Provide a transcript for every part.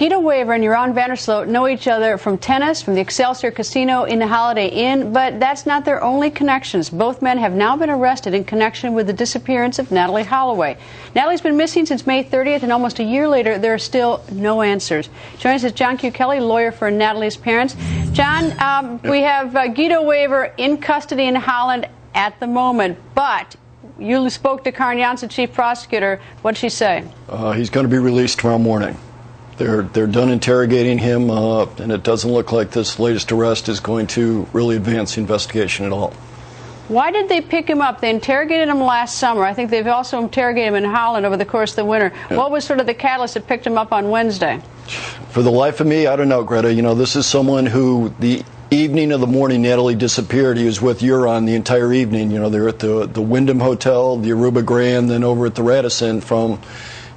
Guido Wever and Jan Vandersloot know each other from tennis, from the Excelsior Casino in the Holiday Inn, but that's not their only connections. Both men have now been arrested in connection with the disappearance of Natalee Holloway. Natalee's been missing since May 30th, and almost a year later, there are still no answers. Joining us is John Q. Kelly, lawyer for Natalee's parents. John, we have Guido Wever in custody in Holland at the moment, but you spoke to Karen Jansen, chief prosecutor. What'd she say? He's going to be released tomorrow morning. They're done interrogating him, and it doesn't look like this latest arrest is going to really advance the investigation at all. Why did they pick him up? They interrogated him last summer. I think they've also interrogated him in Holland over the course of the winter. Yeah. What was sort of the catalyst that picked him up on Wednesday? For the life of me, I don't know, Greta. You know, this is someone who the evening of the morning Natalee disappeared, he was with Jan the entire evening. You know, they're at the Wyndham Hotel, the Aruba Grand, then over at the Radisson from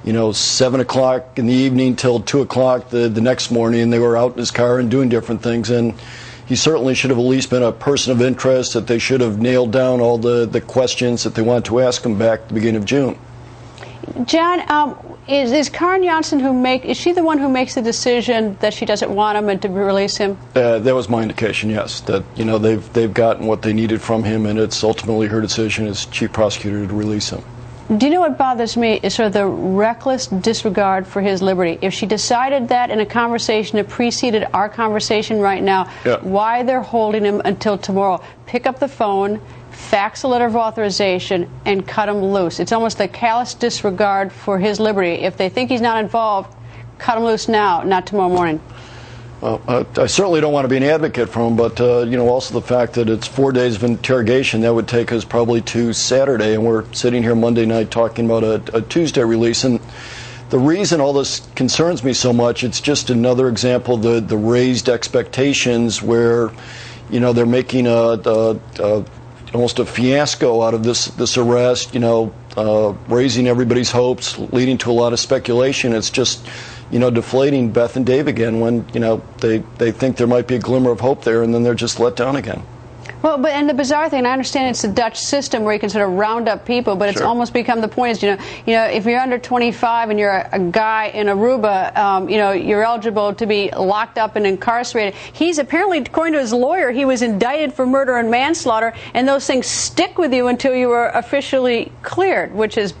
7 o'clock in the evening till 2 o'clock the next morning, and they were out in his car and doing different things. And he certainly should have at least been a person of interest, that they should have nailed down all the questions that they wanted to ask him back at the beginning of June. John, is Karen Jansen is she the one who makes the decision that she doesn't want him and to release him? That was my indication, yes. That they've gotten what they needed from him, and it's ultimately her decision as chief prosecutor to release him. Do you know what bothers me is sort of the reckless disregard for his liberty? If she decided that in a conversation that preceded our conversation right now, yeah, why they're holding him until tomorrow? Pick up the phone, fax a letter of authorization, and cut him loose. It's almost a callous disregard for his liberty. If they think he's not involved, cut him loose now, not tomorrow morning. Well, I certainly don't want to be an advocate for him, but also the fact that it's 4 days of interrogation, that would take us probably to Saturday, and we're sitting here Monday night talking about a Tuesday release. And the reason all this concerns me so much, it's just another example of the raised expectations where, they're making almost a fiasco out of this arrest, raising everybody's hopes, leading to a lot of speculation. It's just deflating Beth and Dave again when, they think there might be a glimmer of hope there, and then they're just let down again. Well, and the bizarre thing, I understand it's the Dutch system where you can sort of round up people, but it's sure, almost become the point is, if you're under 25 and you're a guy in Aruba, you're eligible to be locked up and incarcerated. He's apparently, according to his lawyer, he was indicted for murder and manslaughter, and those things stick with you until you were officially cleared, which is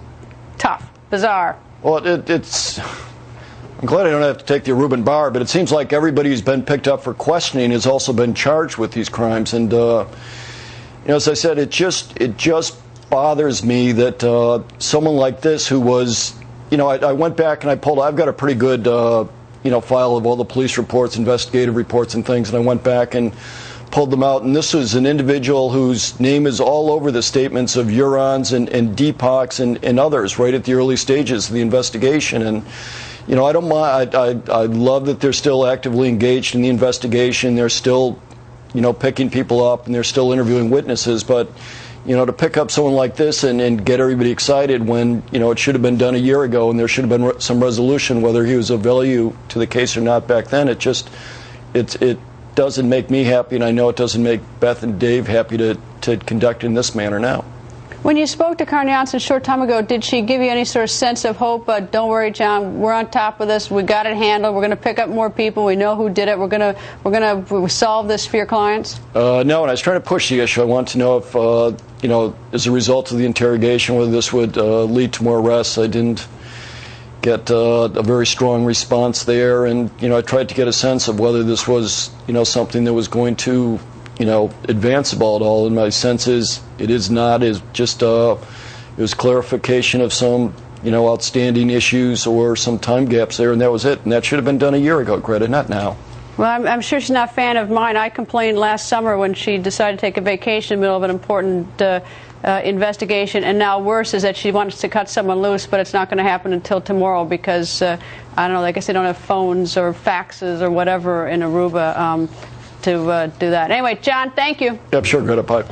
tough, bizarre. Well, I'm glad I don't have to take the Aruban bar, but it seems like everybody who's been picked up for questioning has also been charged with these crimes. And, as I said, it just bothers me that someone like this who was, I went back and I've got a pretty good, file of all the police reports, investigative reports and things, and I went back and pulled them out. And this was an individual whose name is all over the statements of Jurans and Deepaks and others right at the early stages of the investigation. And I don't mind. I love that they're still actively engaged in the investigation. They're still, picking people up, and they're still interviewing witnesses. But, to pick up someone like this and get everybody excited when, it should have been done a year ago, and there should have been some resolution whether he was of value to the case or not back then. It doesn't make me happy, and I know it doesn't make Beth and Dave happy to conduct in this manner now. When you spoke to Karen Jansen a short time ago, did she give you any sort of sense of hope? Don't worry, John, we're on top of this. We got it handled. We're going to pick up more people. We know who did it. We're going to solve this for your clients. No, and I was trying to push the issue. I want to know if, as a result of the interrogation, whether this would lead to more arrests. I didn't get a very strong response there, and I tried to get a sense of whether this was something that was going to advance the ball at all, and my sense is it is not. It was clarification of some outstanding issues or some time gaps there, and that was it. And that should have been done a year ago, Greta, not now. Well, I'm sure she's not a fan of mine. I complained last summer when she decided to take a vacation in the middle of an important investigation, and now worse is that she wants to cut someone loose, but it's not going to happen until tomorrow because, I don't know, I guess they don't have phones or faxes or whatever in Aruba to do that. Anyway, John, thank you. Yep, sure, Greta. Bye.